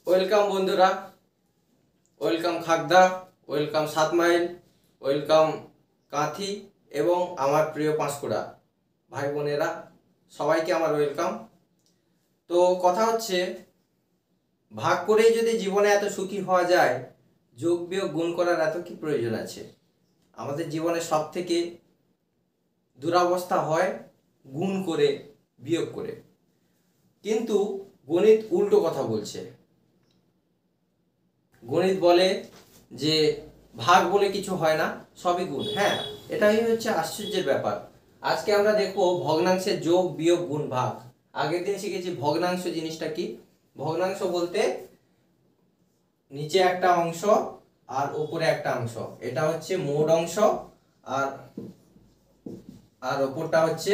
Welcome বন্ধুরা, welcome Khagda, welcome 7 mile, welcome Kanthi এবং আমার প্রিয় পাঁশকুড়া ভাই বোনেরা, সবাইকে আমার ওয়েলকাম। তো কথা হচ্ছে, ভাগ করেই যদি জীবনে এত সুখী হওয়া যায়, যোগ বিয়োগ গুণ করার এত কি প্রয়োজন আছে? আমাদের জীবনে সব থেকে দুরবস্থা হয় গুণ করে, বিয়োগ করে। কিন্তু গণিত উল্টো কথা বলছে। গণিত বলে যে ভাগ বলে কিছু হয় না, সবই গুণ। হ্যাঁ, এটাই হচ্ছে আশ্চর্যের ব্যাপার। আজকে আমরা দেখবো ভগ্নাংশের যোগ বিয়োগ গুণ ভাগ। আগের দিন শিখেছি ভগ্নাংশ জিনিসটা কি। ভগ্নাংশ বলতে নিচে একটা অংশ আর উপরে একটা অংশ, এটা হচ্ছে মোট অংশ, আর আর ওপরটা হচ্ছে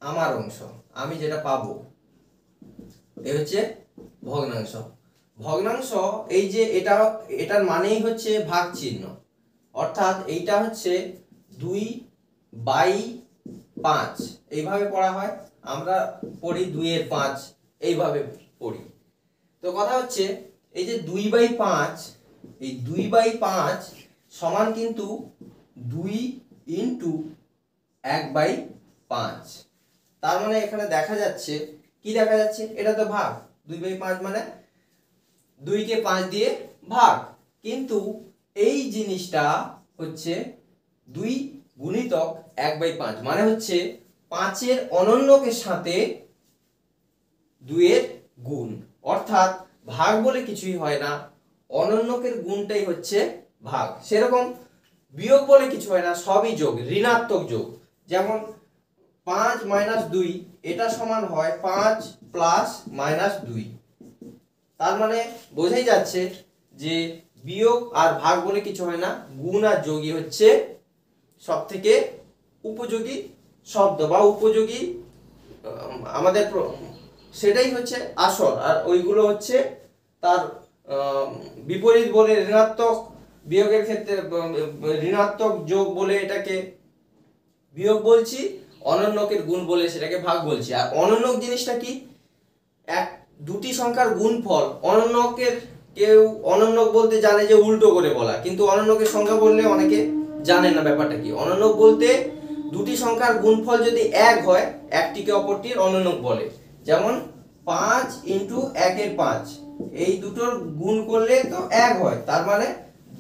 আমার অংশ, আমি যেটা পাবো, এ হচ্ছে ভগ্নাংশ। ভগ্নাংশ এই যে এটার মানেই হচ্ছে ভাগ চিহ্ন, অর্থাৎ এইটা হচ্ছে 2/5, এইভাবে পড়া হয়। আমরা পড়ি 2/5, এইভাবে পড়ি। তো কথা হচ্ছে, এই যে 2/5, এই 2/5 সমান কিন্তু 2 ইন্টু 1/5। তার মানে এখানে দেখা যাচ্ছে, কি দেখা যাচ্ছে, এটা তো ভাগ। 2/5 মানে 2 কে 5 দিয়ে ভাগ, কিন্তু এই জিনিসটা হচ্ছে 2 গুণিতক 1/5, মানে হচ্ছে 5 এর অনন্যকের সাথে 2 এর গুণ। অর্থাৎ ভাগ বলে কিছুই হয় না, অনন্যকের গুণটাই হচ্ছে ভাগ। সেরকম বিয়োগ বলে কিছু হয় না, সবই যোগ, ঋণাত্মক যোগ। যেমন 5 - 2, এটা সমান হয় 5 + -2। তার মানে বোঝাই যাচ্ছে যে বিয়োগ আর ভাগ বলে কিছু হয় না, গুণ আর যোগই হচ্ছে সব থেকে উপযোগী শব্দ বা উপযোগী, আমাদের সেটাই হচ্ছে আসল। আর ওইগুলো হচ্ছে তার বিপরীত বলে ঋণাত্মক। বিয়োগের ক্ষেত্রে ঋণাত্মক যোগ বলে এটাকে বিয়োগ বলছি, অনন্যকের গুণ বলে সেটাকে ভাগ বলছি। আর অনন্যক জিনিসটা কি? দুটি সংখ্যার গুণফল। অনন্যকের কেউ অনন্যক বলতে জানে যে উল্টো করে বলা, কিন্তু অনন্যকের সংখ্যা বললে অনেকে জানে না ব্যাপারটা কি। অনন্যক বলতে দুটি সংখ্যার গুণফল যদি এক হয়, একটিকে অপরটির অনন্যক বলে। যেমন 5 × 1/5, এই দুটোর গুণ করলে তো এক হয়, তার মানে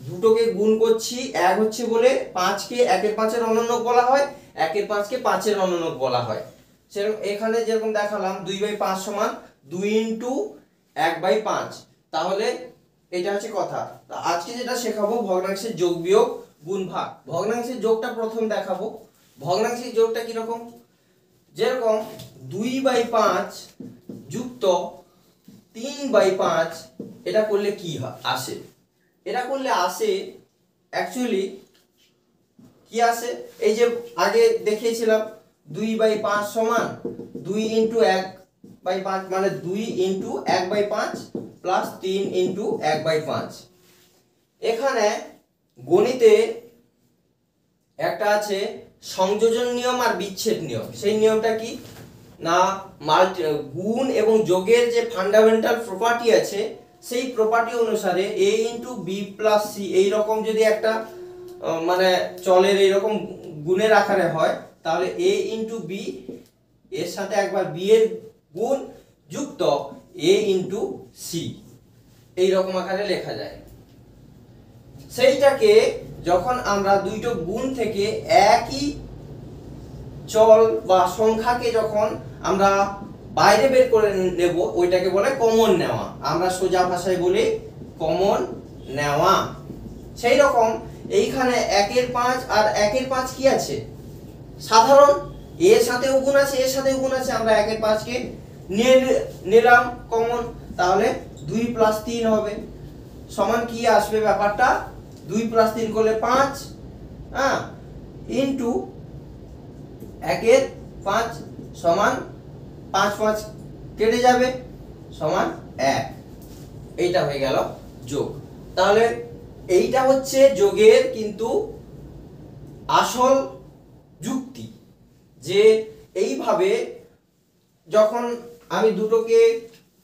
দুটোকে গুণ করছি, এক হচ্ছে বলে 5 কে 1/5 অনন্যক বলা হয়, 1/5 কে 5 অনন্যক বলা হয়। সেরকম এখানে যেরকম দেখালাম 2/5 সমান 2 × 1/5। তাহলে এটা হচ্ছে কথা। আজকে যেটা শেখাবো ভগ্নাংশের যোগ বিয়োগ গুণ ভাগ। ভগ্নাংশের যোগটা প্রথম দেখাবো। ভগ্নাংশের যোগটা কি রকম? যেরকম 2/5 যুক্ত 3/5, এটা করলে কি আসে? এটা করলে আসে অ্যাকচুয়ালি কি আসে, এই যে আগে দেখিয়েছিলাম 2/5 সমান 2 × 1/5, মানে 2 × 1/5 প্লাস 3 × 1/5। এখানে গণিতে একটা আছে সংযোজন নিয়ম আর বিচ্ছেদ নিয়ম। সেই নিয়মটা কি না, গুণ এবং যোগের যে ফান্ডামেন্টাল প্রপার্টি আছে, সেই প্রপার্টি অনুসারে a × b + c এইরকম যদি একটা মানে চলের এইরকম গুণের আকারে হয়, তাহলে a × b এর সাথে একবার b এর গুণ যুক্ত a × c এইরকম আকারে লেখা যায়। সেইটাকে যখন আমরা দুইটো গুণ থেকে একই চল বা সংখ্যাকে যখন আমরা বাইরে বের করে নেব, ওইটাকে বলে কমন নেওয়া। আমরা সোজা ভাষায় বলি কমন নেওয়া। সেই রকম এইখানে 1/5 আর 1/5 কি আছে? সাধারণ, এর সাথেও গুণ আছে, এর সাথেও গুণ আছে, আমরা 1/5 কে নিয়ে নিলাম কমন। তাহলে 2 + 3 হবে, সমান কি আসবে ব্যাপারটা? 2 + 3 করলে 5, হ্যাঁ, ইন্টু 1/5 সমান 5 5 কেটে যাবে, সমান 1। এইটা হয়ে গেল যোগ। তাহলে এইটা হচ্ছে যোগের কিন্তু আসল যুক্তি, যে এইভাবে যখন আমি দুটোকে,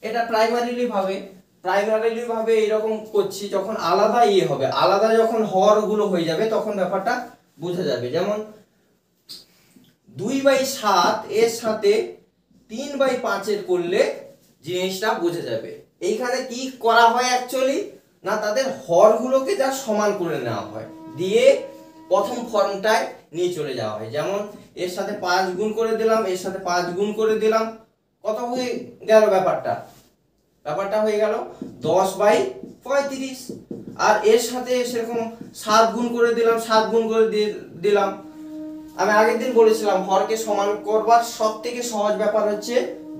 এটা প্রাইমারিলি ভাবে প্রাইমারিলি ভাবে এরকম করছি, যখন আলাদা হবে, আলাদা যখন হর গুলো হয়ে যাবে তখন ব্যাপারটা বোঝা যাবে। যেমন 2/7 এর সাথে 3/5 এর করলে জিনিসটা বোঝা যাবে। এইখানে কি করা হয় অ্যাকচুয়ালি, না তাদের হরগুলোকে যা সমান করে নেওয়া হয়, দিয়ে প্রথম ফর্মটায় নিয়ে চলে যাওয়া হয়। যেমন এর সাথে 5 গুণ করে দিলাম, এর সাথে 5 গুণ করে দিলাম, কত হয়ে গেল ব্যাপারটা হয়ে গেল 10/35। আর এর সাথে সেরকম 7 গুণ করে দিলাম, 7 গুণ করে দিলাম। আমি আগের দিন বলেছিলাম হরকে সমান করবার সব থেকে সহজ ব্যাপার হচ্ছে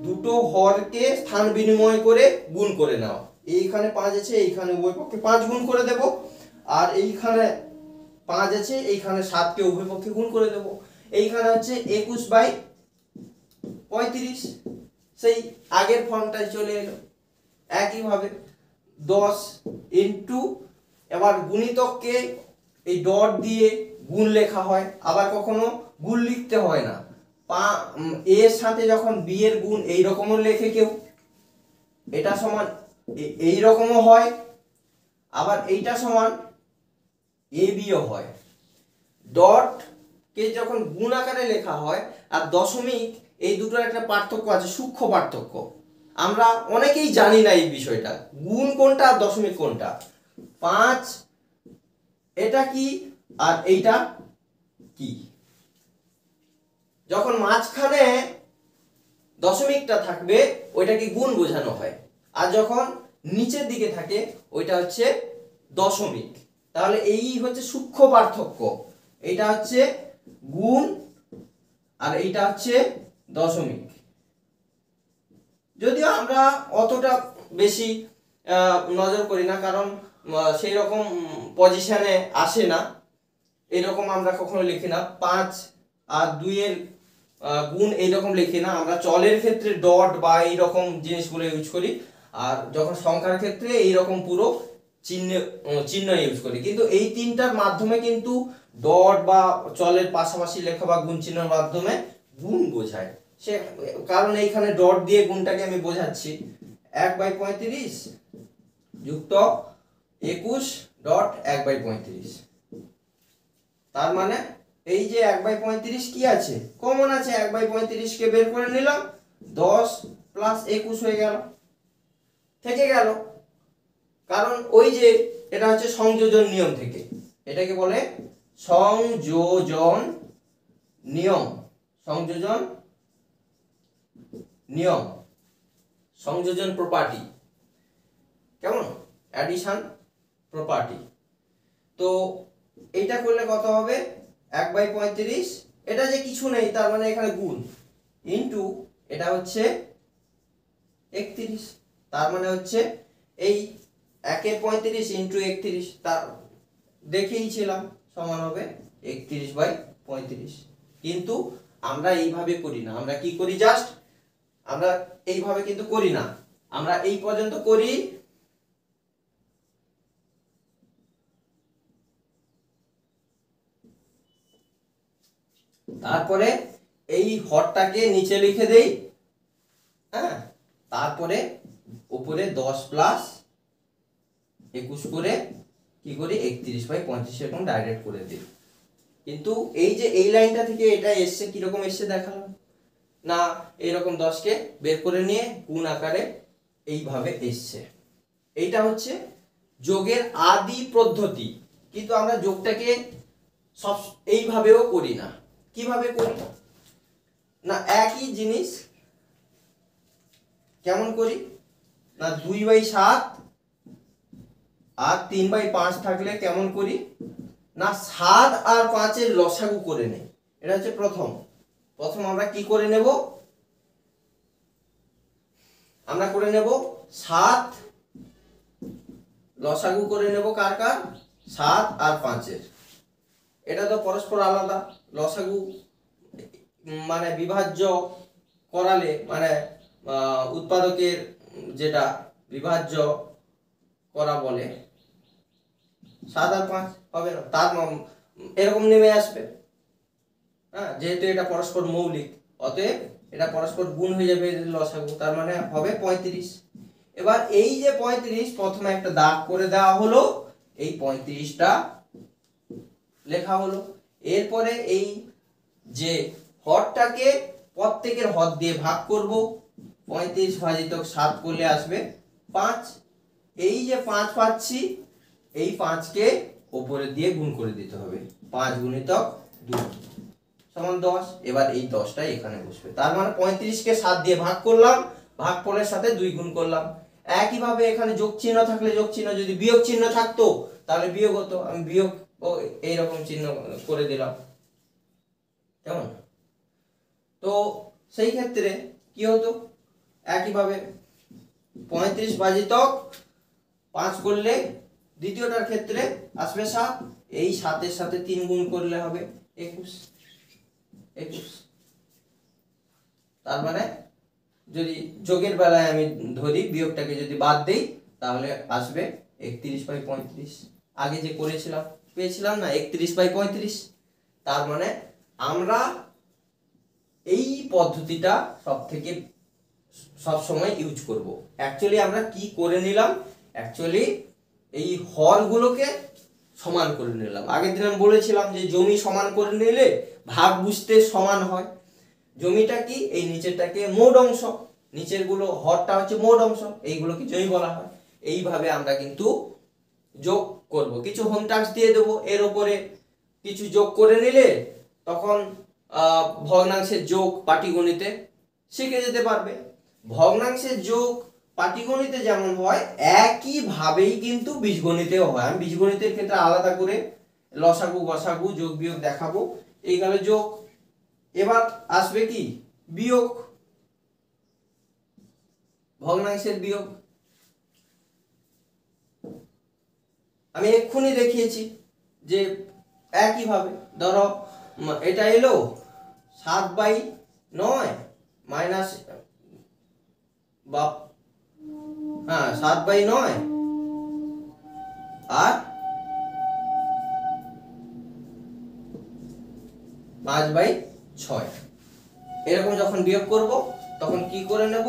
দুটো হরকে স্থান বিনিময় করে গুণ করে নাও। এইখানে 5 আছে, এইখানে উভয় পক্ষে 5 গুণ করে দেব, আর এইখানে 5 আছে, এইখানে 7 কে উভয় পক্ষে গুণ করে দেব। এইখানে হচ্ছে 21/35, সেই আগের ফর্মটাই চলে এলো। একইভাবে 10 ইন্টু, এবার গুণিতককে এই ডট দিয়ে গুণ লেখা হয়, আবার কখনো গুণ লিখতে হয় না, এর সাথে যখন বি এর গুণ এই রকমও লেখে কেউ, এটা সমান এই রকমও হয়, আবার এইটা সমান এ বিও হয়। ডট কে যখন গুণ আকারে লেখা হয় আর দশমিক, এই দুটোর একটা পার্থক্য আছে, সূক্ষ্ম পার্থক্য। আমরা অনেকেই জানি না এই বিষয়টা, গুণ কোনটা আর দশমিক কোনটা। 5 এটা কি আর এইটা কি, যখন মাঝখানে দশমিকটা থাকবে ওইটাকে গুণ বোঝানো হয়, আর যখন নিচের দিকে থাকে ওইটা হচ্ছে দশমিক। তাহলে এই হচ্ছে সূক্ষ্ম পার্থক্য, এইটা হচ্ছে গুণ আর এইটা হচ্ছে দশমিক। যদিও আমরা অতটা বেশি নজর করি না, কারণ সেই রকম পজিশনে আসে না, এরকম আমরা কখনো লিখি না। 5 আর 2 এর গুণ এইরকম লিখি না, আমরা চলের ক্ষেত্রে ডট বা এইরকম জিনিসগুলো ইউজ করি, আর যখন সংখ্যার ক্ষেত্রে এইরকম পুরো চিহ্ন ইউজ করি। কিন্তু এই তিনটার মাধ্যমে কিন্তু ডট বা চলের পাশাপাশি লেখা বা গুণ চিহ্নের মাধ্যমে গুণ বোঝায় সে, কারণ এইখানে ডট দিয়ে গুণটাকে আমি বোঝাচ্ছি। 1/35 যুক্ত 21.1/35, তার মানে এই যে 1/35 কি আছে, কমন আছে, 1/35 কে বের করে নিলাম, 10 প্লাস 21 হয়ে গেল, থেকে গেল। কারণ ওই যে এটা হচ্ছে সংযোজন নিয়ম থেকে, এটাকে বলে সংযোজন নিয়ম, সংযোজন নিয়ম, সংযোজন প্রপার্টি, কেমন, অ্যাডিশন প্রপার্টি। তো এইটা করলে কত হবে, 1/35, এটা যে কিছু নেই তার মানে এখানে গুণ, ইন্টু এটা হচ্ছে 31, তার মানে হচ্ছে এই 1/35 ইন্টু 31, তার দেখেইছিলাম সমান হবে 31/35। কিন্তু আমরা এইভাবে করি না, আমরা কি করি, জাস্ট আমরা এইভাবে কিন্তু করি না, আমরা এই পর্যন্ত করি, তারপরে এই হরটাকে নিচে লিখে দেই, হ্যাঁ, তারপরে উপরে 10 প্লাস 21 করে কি করি 31/35 এরকম ডাইরেক্ট করে দিই। কিন্তু এই যে এই লাইনটা থেকে এটা এসছে, কিরকম এসছে দেখালাম না, এইরকম 10 কে বের করে নিয়ে গুণ আকারে এইভাবে এসছে। এইটা হচ্ছে যোগের আদি পদ্ধতি। কিন্তু আমরা যোগটাকে সব এইভাবেও করি না। কিভাবে করি না, একই জিনিস কেমন করি না, 2/7 আর 3/5 থাকলে কেমন করি না, 7 আর 5 এর লসাগু করে নেই। এটা হচ্ছে প্রথম আমরা কি করে নেব, আমরা করে নেব 7 লসাগু করে নেব, কার 7 আর 5 এর। এটা তো পরস্পর আলাদা, লসাগু মানে বিভাজ্য করালে, মানে উৎপাদকের যেটা বিভাজ্য করা বলে, 7 আর 5 হবে না, তার এরকম নেমে আসবে, হ্যাঁ, যেহেতু এটা পরস্পর মৌলিক, অতএব এটা পরস্পর গুণ হয়ে যাবে লসাগু, তার মানে হবে 35। এবার এই যে 35 প্রথমে একটা দাগ করে দেওয়া হলো, এই 35টা লেখা হলো। এরপরে এই যে হরটাকে প্রত্যেকের হর দিয়ে ভাগ করব, 35 ভাজিতক 7 করলে আসবে 5। এই যে 5 পাচ্ছি, এই 5কে উপরে দিয়ে গুণ করে দিতে হবে, 5 গুণিতক 2 সমান 10। এবার এই 10টা এখানে বসবে, তার মানে 35কে 7 দিয়ে ভাগ করলাম, ভাগফলের সাথে 2 গুণ করলাম। একইভাবে এখানে যোগ চিহ্ন থাকলে যোগ চিহ্ন, যদি বিয়োগ চিহ্ন থাকতো তাহলে বিয়োগ হতো, আমি বিয়োগ ও এইরকম চিহ্ন করে দিলাম, কেমন? তো সেই ক্ষেত্রে কি হতো, একইভাবে 35 ভাজিতক 5 করলে দ্বিতীয়টার ক্ষেত্রে আসবে 7, এই 7-এর সাথে 3 গুণ করলে হবে 21। তার মানে যদি যোগের বেলায় আমি ধরি, বিয়োগটাকে যদি বাদ দেই তাহলে আসবে 31/35। আগে যে করেছিলাম পেয়েছিলাম না 31/35। তার মানে আমরা এই পদ্ধতিটা সব সময় ইউজ করব। অ্যাকচুয়ালি আমরা কি করে নিলাম, অ্যাকচুয়ালি এই হরগুলোকে সমান করে নিলাম। আগের দিন আমি বলেছিলাম যে জমি সমান করে নিলে ভাগ বুঝতে সমান হয়। জমিটা কি, এই নিচেরটাকে মোট অংশ, নিচের গুলো হরটা হচ্ছে মোট অংশ, এইগুলোকে জমি বলা হয়। এইভাবে আমরা কিন্তু যোগ করব, কিছু হোম টাস্ক দিয়ে দেবো, এর উপরে কিছু যোগ করে নিলে তখন ভগ্নাংশের যোগ পাটিগণিতে শিখে যেতে পারবে। ভগ্নাংশের যোগ পাটিগণিতে যেমন হয় একইভাবেই কিন্তু বীজগণিতেও হয়। আমি বীজগণিতের ক্ষেত্রে আলাদা করে লসাগু গসাগু যোগ বিয়োগ দেখাবো, এই গেল যোগ। এবার আসবে কি বিয়োগ, ভগ্নাংশের বিয়োগ। আমি এক্ষুনি দেখিয়েছি যে একইভাবে ধরো এটা এলো 7/9 মাইনাস 7/9 আর 5/6, এরকম যখন বিয়োগ করব তখন কি করে নেব,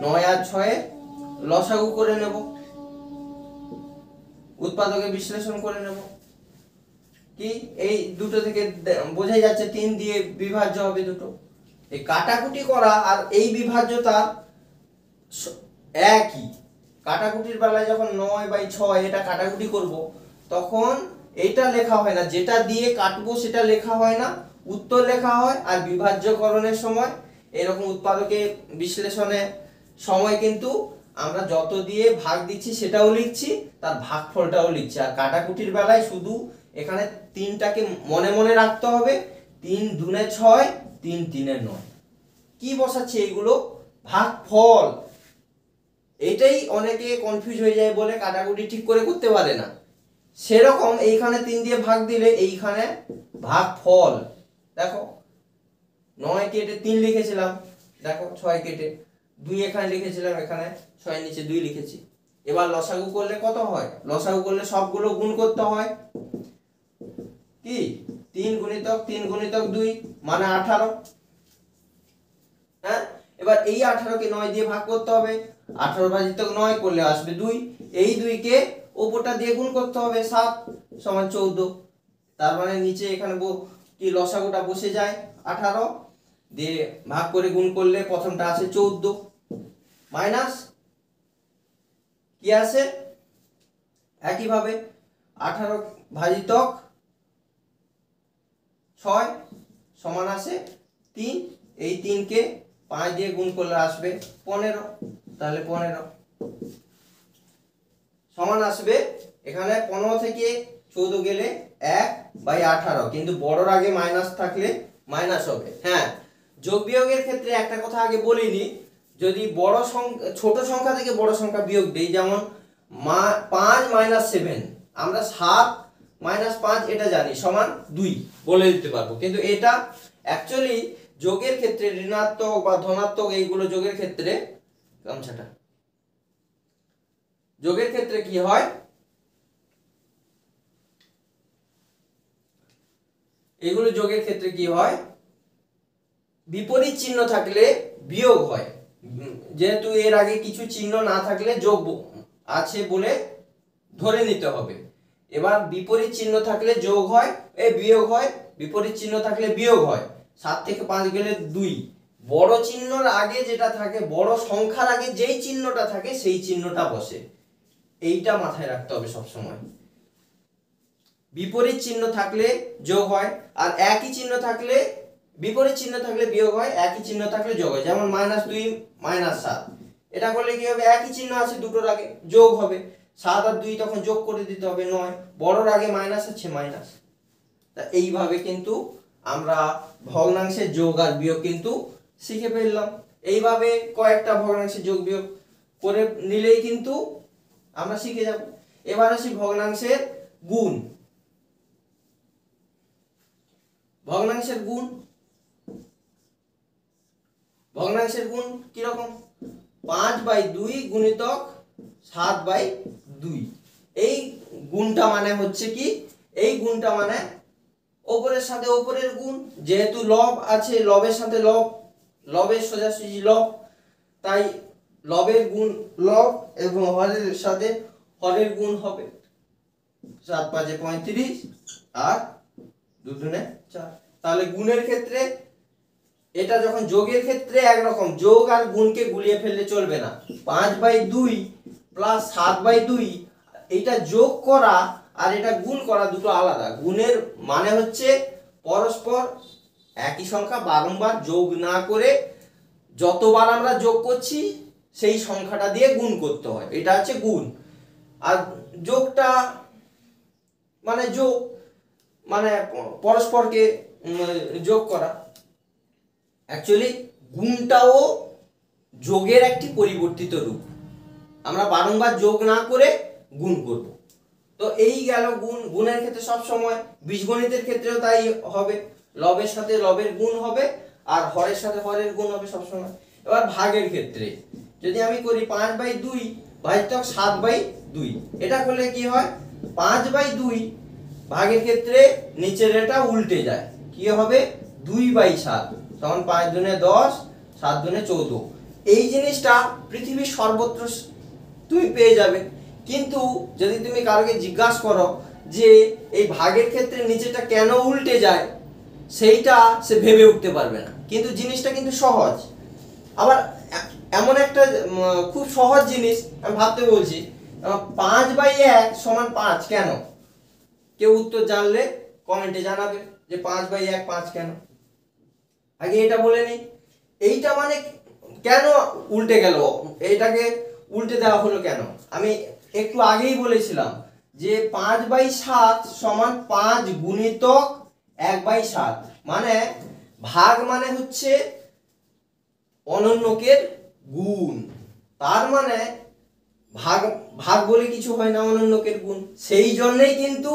9 আর 6 লসাগু করে নেব, উৎপাদকে বিশ্লেষণ করে নেব। কি এই দুটো থেকে বোঝাই যাচ্ছে 3 দিয়ে বিভাজ্য হবে দুটো। এই কাটাকুটি করা আর এই বিভাজ্যতা একই। কাটাকুটির বেলায় যখন 9/6 এটা কাটাকুটি করব তখন এটা লেখা হয় না, যেটা দিয়ে কাটবো সেটা লেখা হয় না, উত্তর লেখা হয়। আর বিভাজ্যকরণের সময় এরকম উৎপাদকে বিশ্লেষণে সময় কিন্তু আমরা যত দিয়ে ভাগ দিচ্ছি সেটাও লিখছি, তার ভাগফলটাও লিখছি। আর কাটাকুটির বেলায় শুধু এখানে 3টাকে মনে মনে রাখতে হবে, 3 দুনে 6, 3 তিনে 9। কি বসাচ্ছি এইগুলো, ভাগফল। এটাই অনেকে কনফিউজ হয়ে যায় বলে কাটাকুটি ঠিক করে করতে পারে না। সেরকম এইখানে 3 দিয়ে ভাগ দিলে এইখানে ভাগফল, দেখো 9 কেটে 3 লিখেছিলাম, দেখো 6 কেটে 2 এখানে লিখেছিলাম, এখানে 6 নিচে 2 লিখেছি। এবার লসাগু করলে কত হয়, লসাগু করলে সবগুলো গুণ করতে হয়, কি 3 গুণিতক 3 গুণিতক 2 মানে 18। হ্যাঁ, এবার এই 18কে 9 দিয়ে ভাগ করতে হবে, 18 ভাজিতক 9 করলে আসবে 2, এই 2কে উপরটা দিয়ে গুণ করতে হবে, 7 সমান 14। তার মানে নিচে এখানে কি লসাগুটা বসে যায় 18 দিয়ে ভাগ করে গুণ করলে প্রথমটা আসে 14 মাইনাস কি আসে, একইভাবে 18 ভাজিতক 6 সমান আসে 3, এই 3কে 5 দিয়ে গুণ করলে আসবে 15, তাহলে 15 সমান আসবে এখানে 15 থেকে 14 গেলে 1/18, কিন্তু বড়র আগে মাইনাস থাকলে মাইনাস হবে। হ্যাঁ, যোগ বিয়োগের ক্ষেত্রে একটা কথা আগে বলিনি, যদি ছোট সংখ্যা থেকে বড় সংখ্যা বিয়োগ দেই, যেমন 5 - 7, আমরা 7 - 5 এটা জানি সমান 2 বলে দিতে পারবো, কিন্তু এটা অ্যাকচুয়ালি যোগের ক্ষেত্রে ঋণাত্মক বা ধনাত্মক এইগুলো যোগের ক্ষেত্রে যোগের ক্ষেত্রে কি হয়, এগুলো যোগের ক্ষেত্রে কি হয়, বিপরীত চিহ্ন থাকলে বিয়োগ হয়। যেহেতু এর আগে কিছু চিহ্ন না থাকলে যোগ আছে বলে ধরে নিতে হবে। এবার বিপরীত চিহ্ন থাকলে যোগ হয়, বিয়োগ হয়, বিপরীত চিহ্ন থাকলে বিয়োগ হয়। 7 থেকে 5 গেলে 2। বড় চিহ্নর আগে যেটা থাকে, বড় সংখ্যার আগে যেই চিহ্নটা থাকে সেই চিহ্নটা বসে, এইটা মাথায় রাখতে হবে সব সময়। বিপরীত চিহ্ন থাকলে যোগ হয়, আর একই চিহ্ন থাকলে, বিপরীত চিহ্ন থাকলে বিয়োগ হয়, একই চিহ্ন থাকলে যোগ হয়। যেমন -2 -7, এটা করলে কি হবে, একই চিহ্ন আছে দুটোর আগে, যোগ হবে। 7 আর 2 তখন যোগ করে দিতে হবে 9, বড়র আগে মাইনাস আছে, মাইনাস। তা এইভাবে কিন্তু আমরা ভগ্নাংশের যোগ আর বিয়োগ কিন্তু শিখে ফেললাম। এইভাবে কয়েকটা ভগ্নাংশের যোগ বিয়োগ করে নিলেই কিন্তু আমরা শিখে যাব। এবার আসি ভগ্নাংশের গুণ। ভগ্নাংশের গুণ, ভগ্নাংশের গুণ কিরকম? 5/2 গুণিতক 7/2। এই গুণটা মানে হচ্ছে কি, এই গুণটা মানে ওপরের সাথে ওপরের গুণ। যেহেতু লব আছে, লবের সাথে লব, লবের সোজাসুজি লব, তাই লবের গুণ লব এবং হরের সাথে হরের গুণ হবে। 7 × 5 = 35 আর 2 × 2 = 4। তাহলে গুণের ক্ষেত্রে এটা, যখন যোগের ক্ষেত্রে একরকম, যোগ আর গুণকে গুলিয়ে ফেললে চলবে না। 5/2 প্লাস 7/2, এটা যোগ করা আর এটা গুণ করা দুটো আলাদা। গুণের মানে হচ্ছে পরস্পর একই সংখ্যা বারংবার যোগ না করে যতবার আমরা যোগ করছি সেই সংখ্যাটা দিয়ে গুণ করতে হয়, এটা হচ্ছে গুণ। আর যোগটা মানে যোগ মানে পরস্পরকে যোগ করা। অ্যাকচুয়ালি গুণটাও যোগের একটি পরিবর্তিত রূপ, আমরা বারংবার যোগ না করে গুণ করব। তো এই গেল গুণ। গুণের ক্ষেত্রে সব সময়, বীজগণিতের ক্ষেত্রেও তাই হবে, লবের সাথে লবের গুণ হবে আর হরের সাথে হরের গুণ হবে সব সময়। এবার ভাগের ক্ষেত্রে যদি আমি করি 5/2 ভাজিতক 7/2, এটা করলে কি হয়, 5/2 ভাগের ক্ষেত্রে নিচের এটা উল্টে যায়, কি হবে 2/7 সমান 5 × 2 = 10, 7 × 2 = 14। এই জিনিসটা পৃথিবীর সর্বত্র তুমি পেয়ে যাবে, কিন্তু যদি তুমি কাউকে জিজ্ঞাসা করো যে এই ভাগের ক্ষেত্রে নিচেটা কেন উল্টে যায়, সেইটা সে ভেবে উঠতে পারবে না। কিন্তু জিনিসটা কিন্তু সহজ। আবার এমন একটা খুব সহজ জিনিস আমি ভাবতে বলছি, 5/1 = 5 কেন? কেউ উত্তর জানলে কমেন্টে জানাবে যে 5/1 5 কেন। আগে এটা বলে নিই, এইটা মানে কেন উল্টে গেল, এইটাকে উল্টে দেওয়া হলো কেন? আমি একটু আগেই বলেছিলাম যে 5/7 = 5 গুণিতক 1/7। মানে ভাগ মানে হচ্ছে অনন্যকের গুণ, তার মানে ভাগ ভাগ বলে কিছু হয় না, অনন্যকের গুণ। সেই জন্যই কিন্তু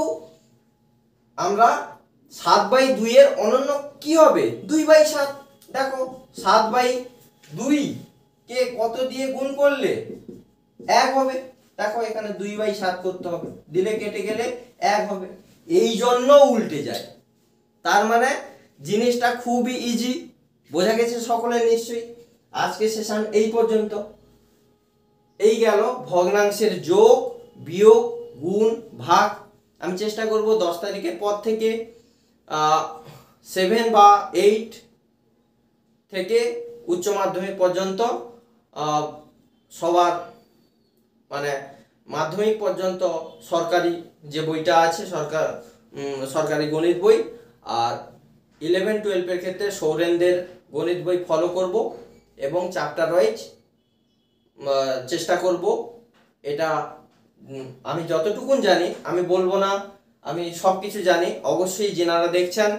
আমরা 7/2 এর অনন্য কি হবে, 2/7। দেখো 7/2 কে কত দিয়ে গুণ করলে 1 হবে, দেখো এখানে 2/7 করতে হবে, দিলে কেটে গেলে 1 হবে, এই জন্য উল্টে যায়। তার মানে জিনিসটা খুবই ইজি, বোঝা গেছে সকলের নিশ্চয়ই। আজকে সেশন এই পর্যন্ত। এই গেল ভগ্নাংশের যোগ বিয়োগ গুণ ভাগ। আমি চেষ্টা করব 10 তারিখের পর থেকে 7 বা 8 থেকে উচ্চ মাধ্যমিক পর্যন্ত সবার মানে মাধ্যমিক পর্যন্ত সরকারি যে বইটা আছে, সরকারি গণিত বই, আর 11-12 এর ক্ষেত্রে সৌরেনদের গণিত বই ফলো করব এবং চ্যাপ্টার ওয়াইজ চেষ্টা করব। এটা আমি যতটুকুন জানি, আমি বলবো না আমি সব কিছু জানি। অবশ্যই যেনারা দেখছেন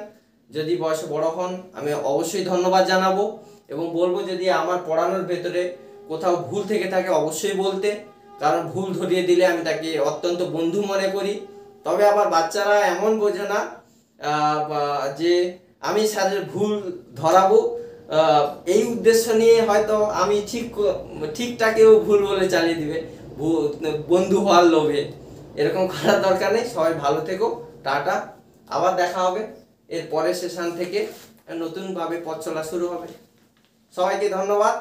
যদি বয়সে বড় হন, আমি অবশ্যই ধন্যবাদ জানাবো এবং বলবো যদি আমার পড়ানোর ভেতরে কোথাও ভুল থেকে থাকে অবশ্যই বলতে, কারণ ভুল ধরিয়ে দিলে আমি তাকে অত্যন্ত বন্ধু মনে করি। তবে আবার বাচ্চারা এমন বোঝে না যে আমি স্যারের ভুল ধরাবো, এই উদ্দেশ্য নিয়ে হয়তো আমি ঠিকটাকেও ভুল বলে চালিয়ে দিবে বন্ধু হওয়ার লোভে। এরকম করার দরকার নেই। সবাই ভালো থেকো, টাটা। আবার দেখা হবে এর পরের সেশন থেকে, নতুনভাবে পথ চলা শুরু হবে। সবাইকে ধন্যবাদ।